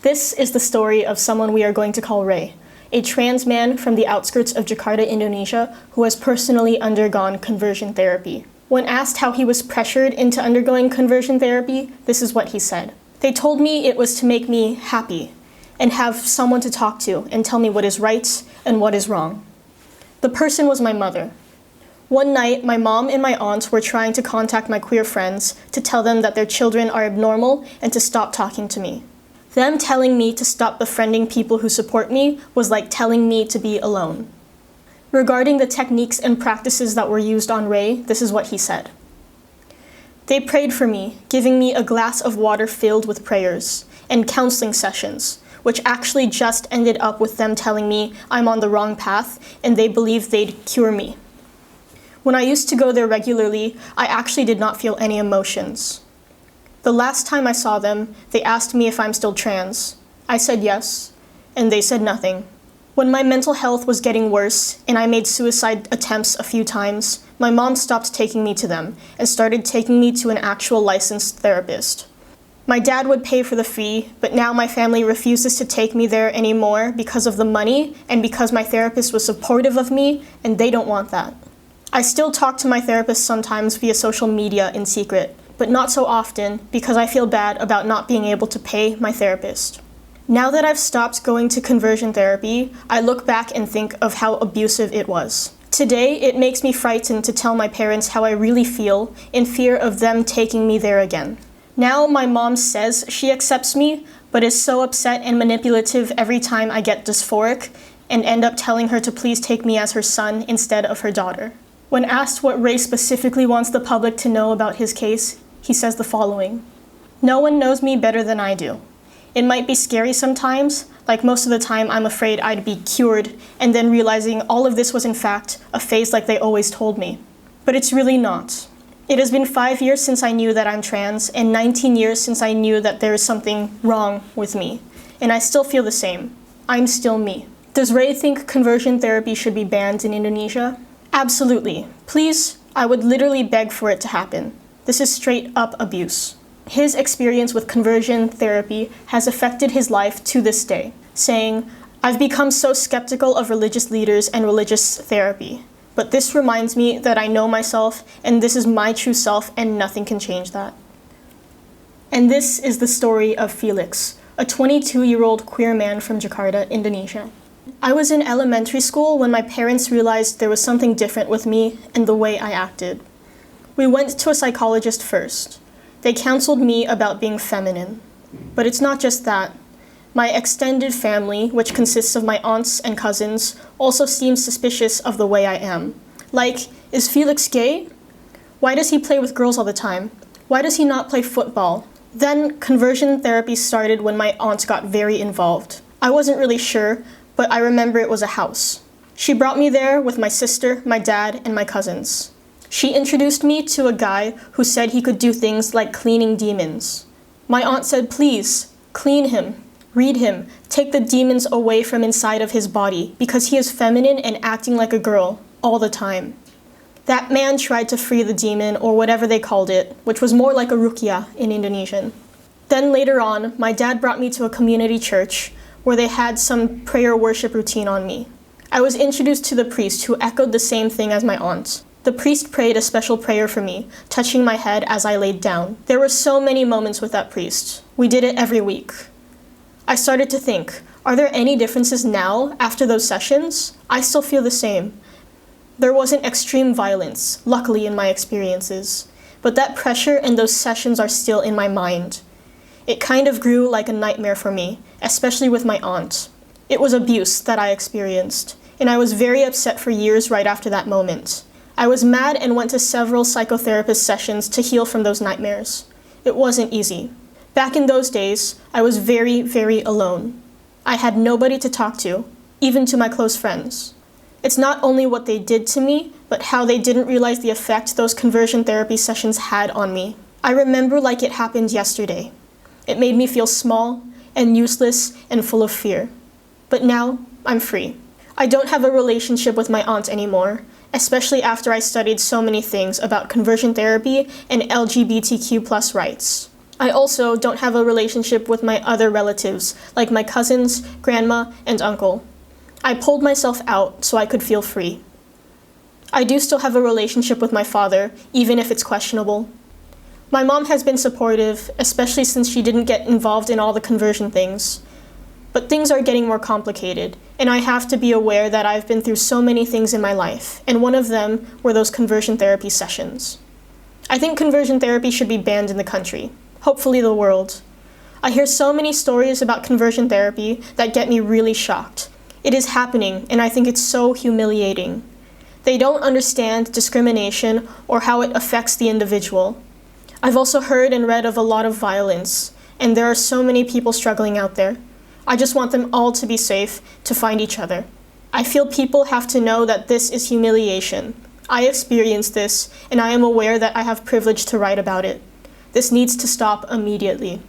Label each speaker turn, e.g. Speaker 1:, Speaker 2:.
Speaker 1: This is the story of someone we are going to call Ray, a trans man from the outskirts of Jakarta, Indonesia, who has personally undergone conversion therapy. When asked how he was pressured into undergoing conversion therapy, this is what he said. They told me it was to make me happy and have someone to talk to and tell me what is right and what is wrong. The person was my mother. One night, my mom and my aunt were trying to contact my queer friends to tell them that their children are abnormal and to stop talking to me. Them telling me to stop befriending people who support me was like telling me to be alone. Regarding the techniques and practices that were used on Ray, this is what he said. They prayed for me, giving me a glass of water filled with prayers, and counseling sessions, which actually just ended up with them telling me I'm on the wrong path and they believed they'd cure me. When I used to go there regularly, I actually did not feel any emotions. The last time I saw them, they asked me if I'm still trans. I said yes, and they said nothing. When my mental health was getting worse and I made suicide attempts a few times, my mom stopped taking me to them and started taking me to an actual licensed therapist. My dad would pay for the fee, but now my family refuses to take me there anymore because of the money and because my therapist was supportive of me, and they don't want that. I still talk to my therapist sometimes via social media in secret, but not so often because I feel bad about not being able to pay my therapist. Now that I've stopped going to conversion therapy, I look back and think of how abusive it was. Today, it makes me frightened to tell my parents how I really feel in fear of them taking me there again. Now my mom says she accepts me, but is so upset and manipulative every time I get dysphoric and end up telling her to please take me as her son instead of her daughter. When asked what Ray specifically wants the public to know about his case, he says the following. No one knows me better than I do. It might be scary sometimes, like most of the time I'm afraid I'd be cured and then realizing all of this was in fact a phase like they always told me. But it's really not. It has been 5 years since I knew that I'm trans and 19 years since I knew that there is something wrong with me. And I still feel the same. I'm still me. Does Ray think conversion therapy should be banned in Indonesia? Absolutely. Please, I would literally beg for it to happen. This is straight up abuse. His experience with conversion therapy has affected his life to this day, saying, I've become so skeptical of religious leaders and religious therapy. But this reminds me that I know myself and this is my true self and nothing can change that. And this is the story of Felix, a 22-year-old queer man from Jakarta, Indonesia. I was in elementary school when my parents realized there was something different with me and the way I acted. We went to a psychologist first. They counseled me about being feminine. But it's not just that. My extended family, which consists of my aunts and cousins, also seems suspicious of the way I am. Like, is Felix gay? Why does he play with girls all the time? Why does he not play football? Then conversion therapy started when my aunt got very involved. I wasn't really sure, but I remember it was a house. She brought me there with my sister, my dad, and my cousins. She introduced me to a guy who said he could do things like cleaning demons. My aunt said, please, clean him, read him, take the demons away from inside of his body because he is feminine and acting like a girl all the time. That man tried to free the demon or whatever they called it, which was more like a ruqyah in Indonesian. Then later on, my dad brought me to a community church where they had some prayer worship routine on me. I was introduced to the priest who echoed the same thing as my aunt. The priest prayed a special prayer for me, touching my head as I laid down. There were so many moments with that priest. We did it every week. I started to think, are there any differences now after those sessions? I still feel the same. There wasn't extreme violence, luckily in my experiences, but that pressure and those sessions are still in my mind. It kind of grew like a nightmare for me, especially with my aunt. It was abuse that I experienced, and I was very upset for years right after that moment. I was mad and went to several psychotherapist sessions to heal from those nightmares. It wasn't easy. Back in those days, I was very, very alone. I had nobody to talk to, even to my close friends. It's not only what they did to me, but how they didn't realize the effect those conversion therapy sessions had on me. I remember like it happened yesterday. It made me feel small and useless and full of fear. But now, I'm free. I don't have a relationship with my aunt anymore, especially after I studied so many things about conversion therapy and LGBTQ+ rights. I also don't have a relationship with my other relatives, like my cousins, grandma, and uncle. I pulled myself out so I could feel free. I do still have a relationship with my father, even if it's questionable. My mom has been supportive, especially since she didn't get involved in all the conversion things. But things are getting more complicated, and I have to be aware that I've been through so many things in my life, and one of them were those conversion therapy sessions. I think conversion therapy should be banned in the country, hopefully the world. I hear so many stories about conversion therapy that get me really shocked. It is happening, and I think it's so humiliating. They don't understand discrimination or how it affects the individual. I've also heard and read of a lot of violence, and there are so many people struggling out there. I just want them all to be safe, to find each other. I feel people have to know that this is humiliation. I experienced this, and I am aware that I have privilege to write about it. This needs to stop immediately.